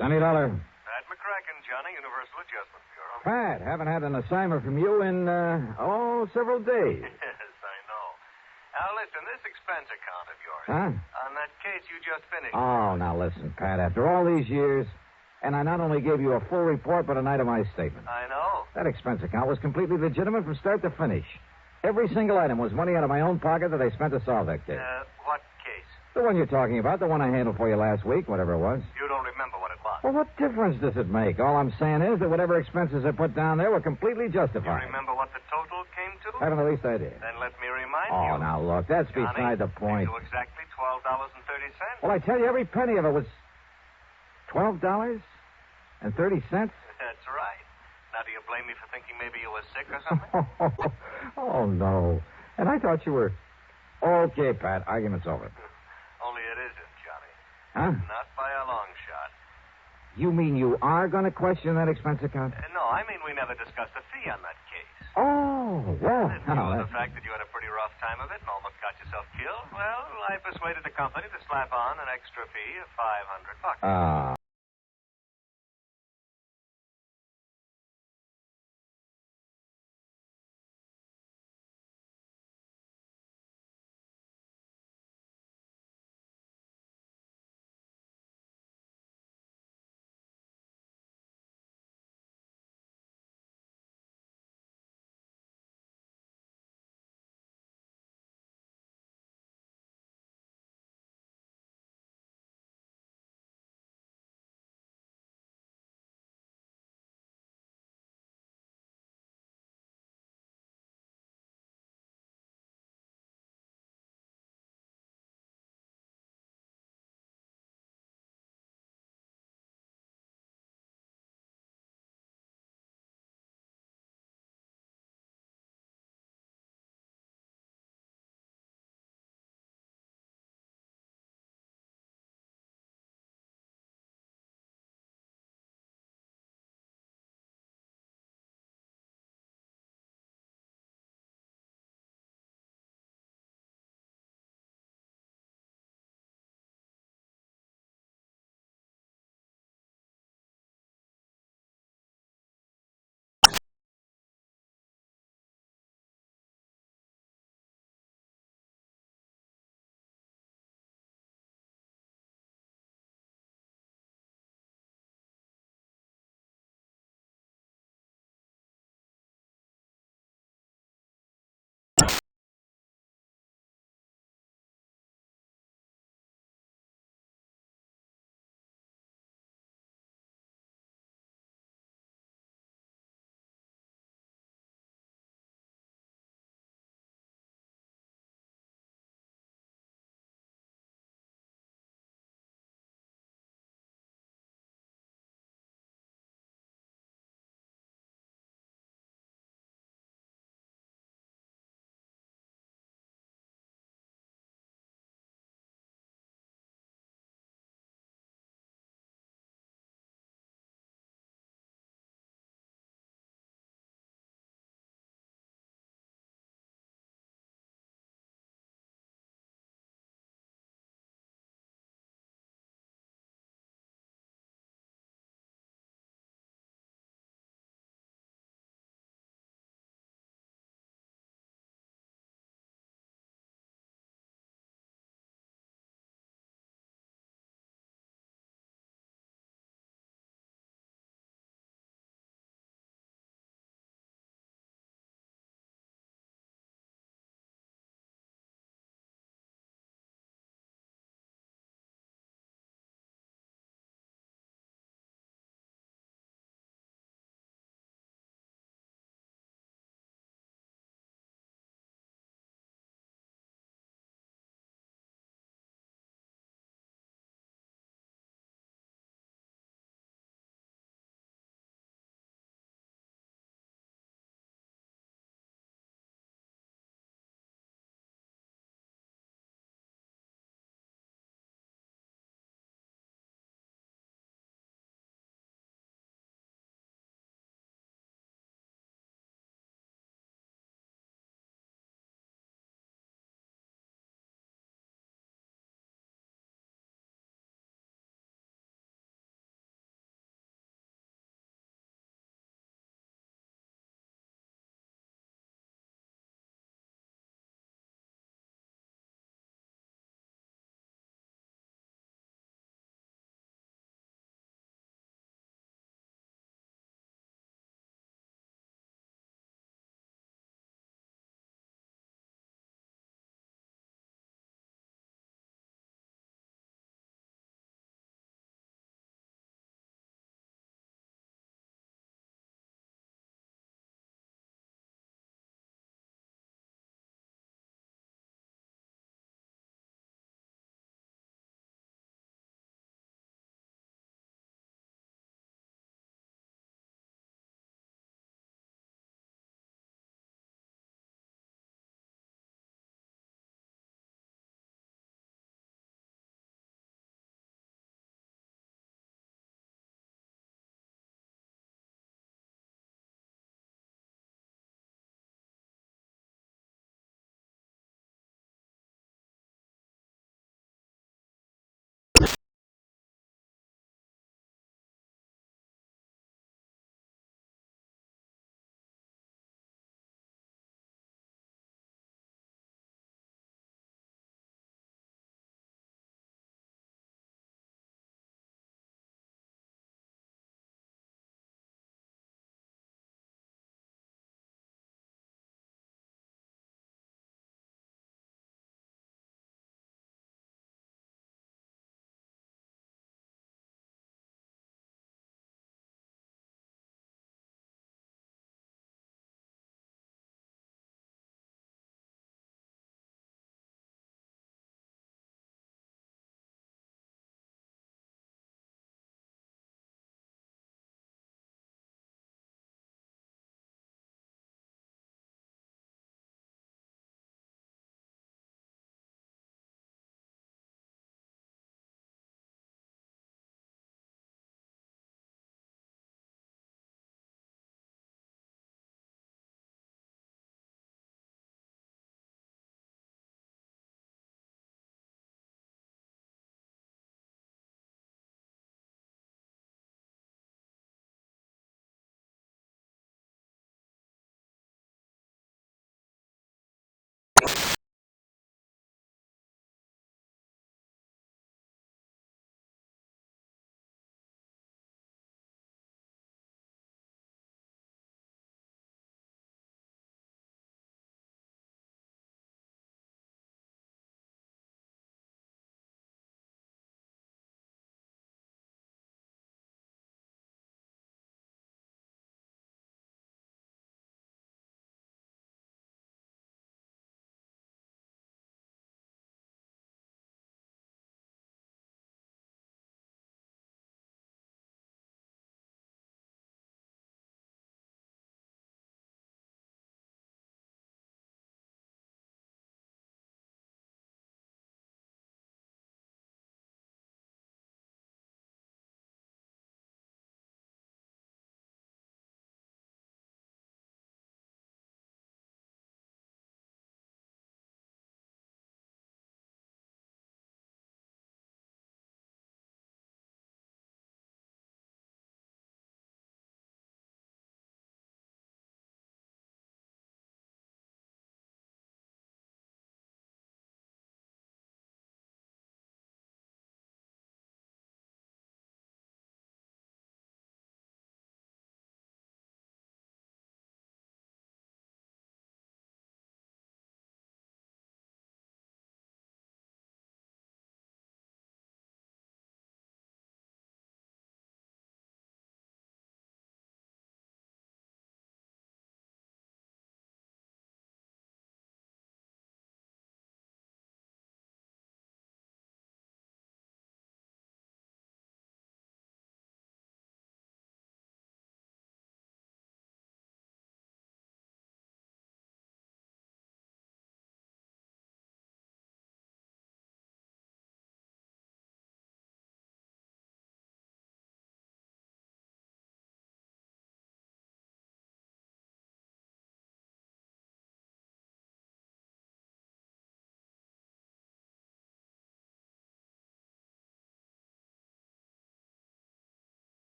Sonny Dollar. Pat McCracken, Johnny, Universal Adjustment Bureau. Pat, haven't had an assignment from you in, several days. Yes, I know. Now, listen, this expense account of yours. Huh? On that case you just finished. Oh, now listen, Pat, after all these years, and I not only gave you a full report, but an itemized statement. I know. That expense account was completely legitimate from start to finish. Every single item was money out of my own pocket that I spent to solve that case. What case? The one you're talking about, the one I handled for you last week, whatever it was. You don't remember what it was. Well, what difference does it make? All I'm saying is that whatever expenses I put down there were completely You justified. remember what the total came to? I haven't the least idea. Then let me remind Oh, you. now, look, that's Johnny, beside the point. You exactly $12.30. Well, I tell you, every penny of it was $12.30. That's right. Now, do you blame me for thinking maybe you were sick or something? Oh, no. And I thought you were... Okay, Pat, argument's over. Only it isn't, Johnny. Huh? Not by a long shot. You mean you are going to question that expense account? No, I mean we never discussed the fee on that case. Oh, well... The fact that you had a pretty rough time of it and almost got yourself killed, well, I persuaded the company to slap on an extra fee of $500.